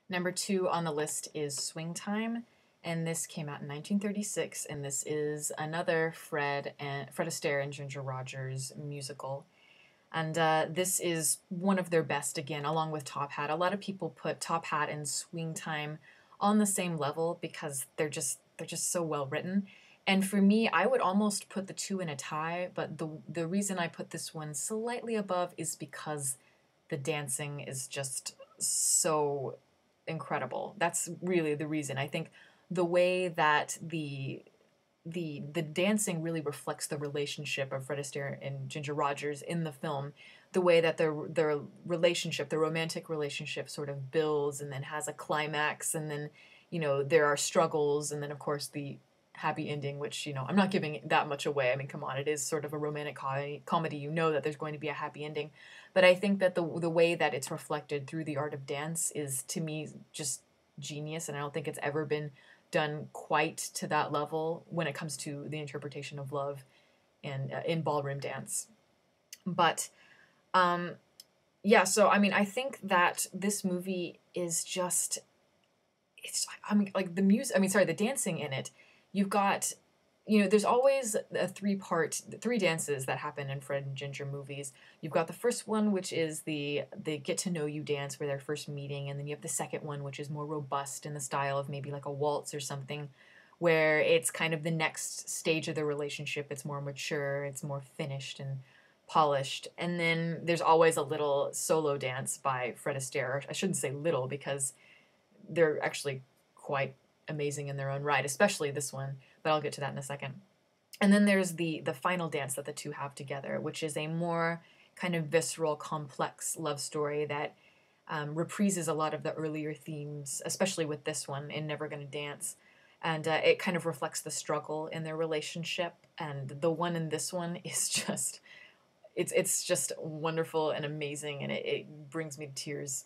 Number 2 on the list is Swing Time, and this came out in 1936, and this is another Fred Astaire and Ginger Rogers musical. And this is one of their best again, along with Top Hat. A lot of people put Top Hat and Swing Time on the same level because they're just so well written. And for me, I would almost put the two in a tie, but the reason I put this one slightly above is because the dancing is just so incredible. That's really the reason. I think the way that the dancing really reflects the relationship of Fred Astaire and Ginger Rogers in the film. The way that their relationship, the romantic relationship, sort of builds and then has a climax, and then there are struggles, and then of course the happy ending, which I'm not giving that much away. I mean, come on, it is sort of a romantic comedy. You know that there's going to be a happy ending, but I think that the way that it's reflected through the art of dance is, to me, just genius, and I don't think it's ever been done quite to that level when it comes to the interpretation of love and in ballroom dance. But yeah, so I mean, I think that this movie is just it's I mean like the music. I mean, sorry, the dancing in it. You've got there's always a three dances that happen in Fred and Ginger movies. You've got the first one, which is the get to know you dance where they're first meeting, and then you have the second one, which is more robust in the style of maybe like a waltz or something, where it's kind of the next stage of the relationship. It's more mature, it's more finished and polished. And then there's always a little solo dance by Fred Astaire. I shouldn't say little because they're actually quite amazing in their own right, especially this one, but I'll get to that in a second. And then there's the final dance that the two have together, which is a more kind of visceral, complex love story that reprises a lot of the earlier themes, especially with this one in Never Gonna Dance. And it kind of reflects the struggle in their relationship. And the one in this one is just, it's just wonderful and amazing, and it brings me to tears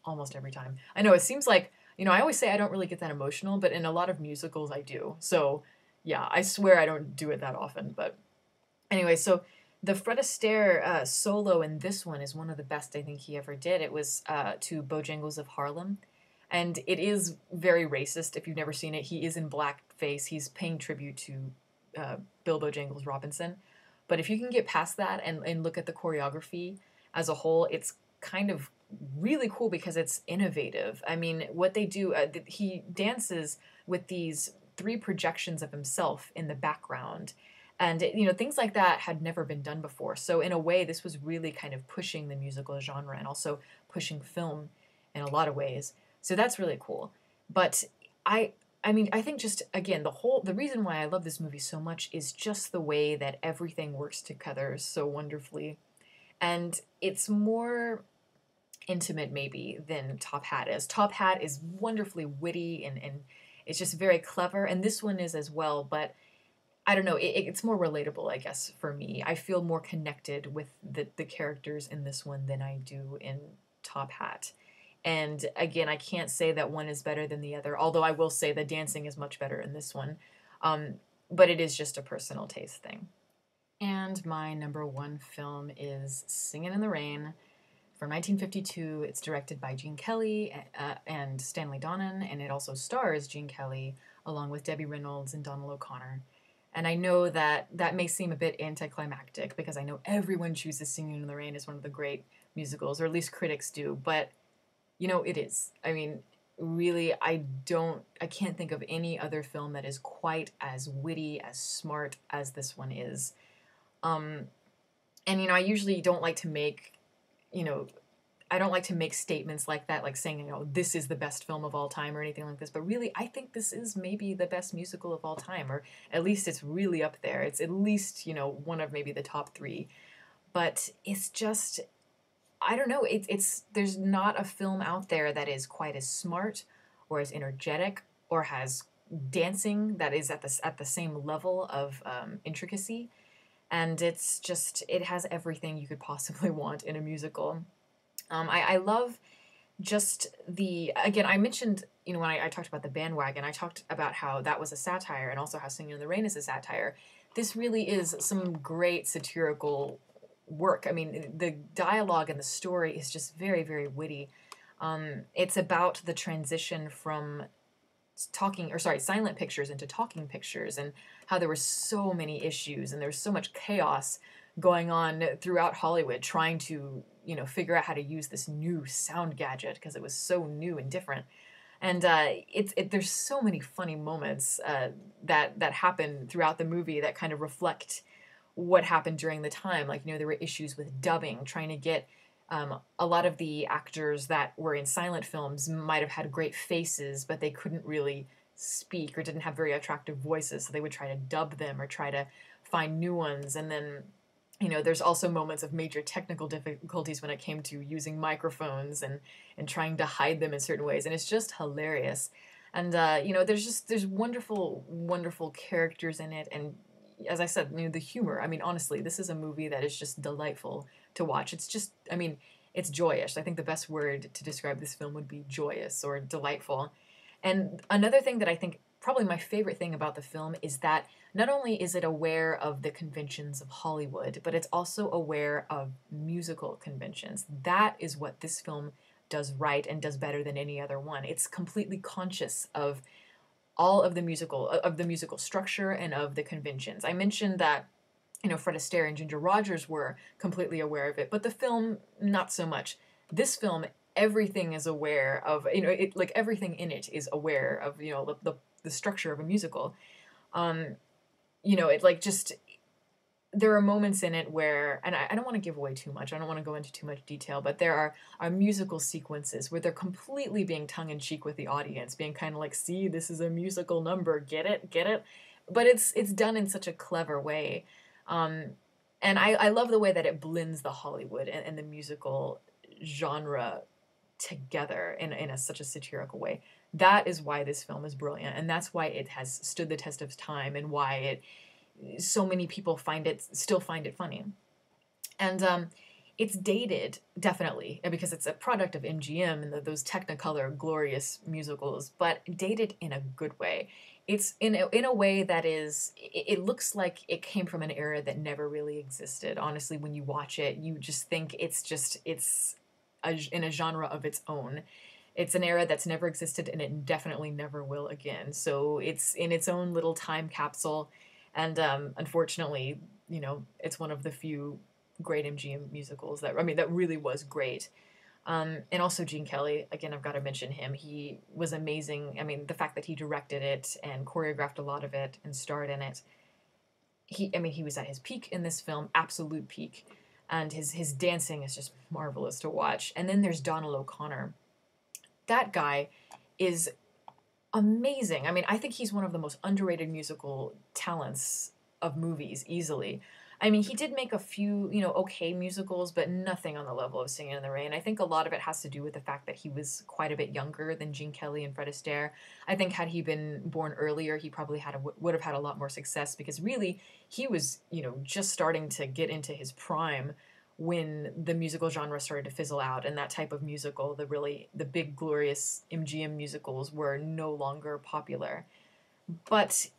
almost every time. I know it seems like, I always say I don't really get that emotional, but in a lot of musicals I do. So, yeah, I swear I don't do it that often. But anyway, so the Fred Astaire solo in this one is one of the best I think he ever did. It was to Bojangles of Harlem. And it is very racist if you've never seen it. He is in blackface. He's paying tribute to Bill Bojangles Robinson. But if you can get past that and look at the choreography as a whole, it's kind of really cool because it's innovative. I mean, what they do, he dances with these three projections of himself in the background. And, things like that had never been done before. So, in a way, this was really kind of pushing the musical genre and also pushing film in a lot of ways. So, that's really cool. But I mean, I think just again, the reason why I love this movie so much is just the way that everything works together so wonderfully. And it's more intimate maybe than Top Hat is. Top Hat is wonderfully witty and it's just very clever, and this one is as well, but I don't know, it's more relatable, I guess, for me. I feel more connected with the characters in this one than I do in Top Hat. And again, I can't say that one is better than the other, although I will say the dancing is much better in this one. Um, but it is just a personal taste thing. And my number one film is Singin' in the Rain from 1952. It's directed by Gene Kelly and Stanley Donen, and it also stars Gene Kelly along with Debbie Reynolds and Donald O'Connor. And I know that that may seem a bit anticlimactic because I know everyone chooses Singing in the Rain as one of the great musicals, or at least critics do, but it is. I mean, really, I can't think of any other film that is quite as witty, as smart as this one is. Um, and I usually don't like to make, you know, I don't like to make statements like that, like saying, this is the best film of all time or anything like this. But really, I think this is maybe the best musical of all time, or at least it's really up there. It's at least, one of maybe the top three. But it's just, I don't know. There's not a film out there that is quite as smart or as energetic or has dancing that is at the same level of intricacy. And it has everything you could possibly want in a musical. I love just again, I mentioned, when I talked about the bandwagon, I talked about how that was a satire and also how Singing in the Rain is a satire. This really is some great satirical work. I mean, the dialogue and the story is just very, very witty. It's about the transition from silent pictures into talking pictures, and how there were so many issues and there was so much chaos going on throughout Hollywood trying to, figure out how to use this new sound gadget because it was so new and different. And there's so many funny moments that happen throughout the movie that kind of reflect what happened during the time. Like, there were issues with dubbing, trying to get a lot of the actors that were in silent films might have had great faces, but they couldn't really speak or didn't have very attractive voices. So they would try to dub them or try to find new ones. And then, there's also moments of major technical difficulties when it came to using microphones and trying to hide them in certain ways. And it's just hilarious. And, there's wonderful, wonderful characters in it. And as I said, the humor. I mean, honestly, this is a movie that is just delightful to watch. It's just, it's joyous. I think the best word to describe this film would be joyous or delightful. And another thing that I think probably my favorite thing about the film is that not only is it aware of the conventions of Hollywood, but it's also aware of musical conventions. That is what this film does right and does better than any other one. It's completely conscious of all of the musical structure and of the conventions. I mentioned that Fred Astaire and Ginger Rogers were completely aware of it, but the film not so much. This film, everything is aware of, like everything in it is aware of, the structure of a musical. It like just there are moments in it where, and I don't want to give away too much, I don't want to go into too much detail, but there are musical sequences where they're completely being tongue-in-cheek with the audience, being kind of like, see, this is a musical number, get it? But it's done in such a clever way. And I love the way that it blends the Hollywood and the musical genre together in such a satirical way. That is why this film is brilliant, and that's why it has stood the test of time, and why so many people still find it funny. And it's dated, definitely, because it's a product of MGM and those Technicolor glorious musicals, but dated in a good way. It's in a way that it looks like it came from an era that never really existed. Honestly, when you watch it, you just think it's in a genre of its own. It's an era that's never existed, and it definitely never will again. So it's in its own little time capsule. And unfortunately, it's one of the few great MGM musicals that really was great. And also Gene Kelly, again, I've got to mention him. He was amazing. I mean, the fact that he directed it and choreographed a lot of it and starred in it. He was at his peak in this film, absolute peak. And his dancing is just marvelous to watch. And then there's Donald O'Connor. That guy is amazing. I think he's one of the most underrated musical talents of movies, easily. He did make a few, okay musicals, but nothing on the level of Singing in the Rain. I think a lot of it has to do with the fact that he was quite a bit younger than Gene Kelly and Fred Astaire. I think had he been born earlier, he probably would have had a lot more success, because really he was, just starting to get into his prime when the musical genre started to fizzle out, and that type of musical, the big glorious MGM musicals, were no longer popular. But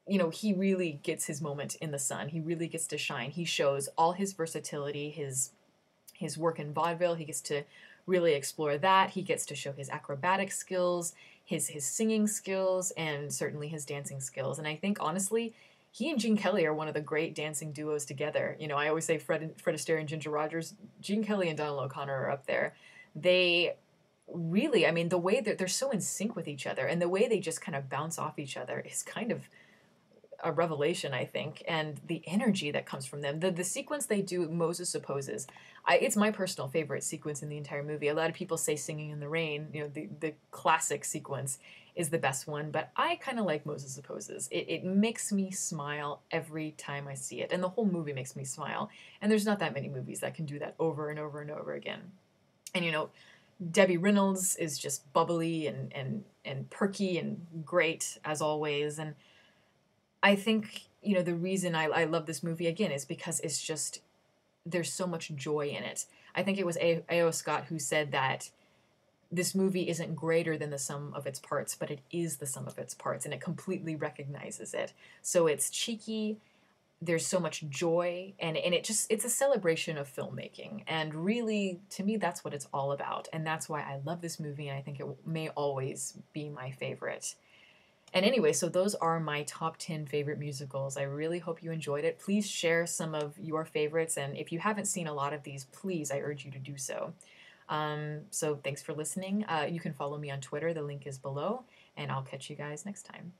he really gets his moment in the sun. He really gets to shine. He shows all his versatility, his work in vaudeville. He gets to really explore that. He gets to show his acrobatic skills, his singing skills, and certainly his dancing skills. And I think, honestly, he and Gene Kelly are one of the great dancing duos together. I always say Fred Astaire and Ginger Rogers. Gene Kelly and Donald O'Connor are up there. They really, the way that they're so in sync with each other, and the way they just kind of bounce off each other is kind of a revelation, I think, and the energy that comes from them. The sequence they do, Moses Supposes, it's my personal favorite sequence in the entire movie. A lot of people say Singing in the Rain, the classic sequence, is the best one, but I kind of like Moses Supposes. It makes me smile every time I see it, and the whole movie makes me smile, and there's not that many movies that can do that over and over and over again. And Debbie Reynolds is just bubbly and perky and great as always. And I think, the reason I love this movie, again, is because it's just, there's so much joy in it. I think it was A.O. Scott who said that this movie isn't greater than the sum of its parts, but it is the sum of its parts, and it completely recognizes it. So it's cheeky, there's so much joy, and it's a celebration of filmmaking, and really, to me, that's what it's all about, and that's why I love this movie, and I think it may always be my favorite. And anyway, so those are my top 10 favorite musicals. I really hope you enjoyed it. Please share some of your favorites, and if you haven't seen a lot of these, please, I urge you to do so. So thanks for listening. You can follow me on Twitter. The link is below, and I'll catch you guys next time.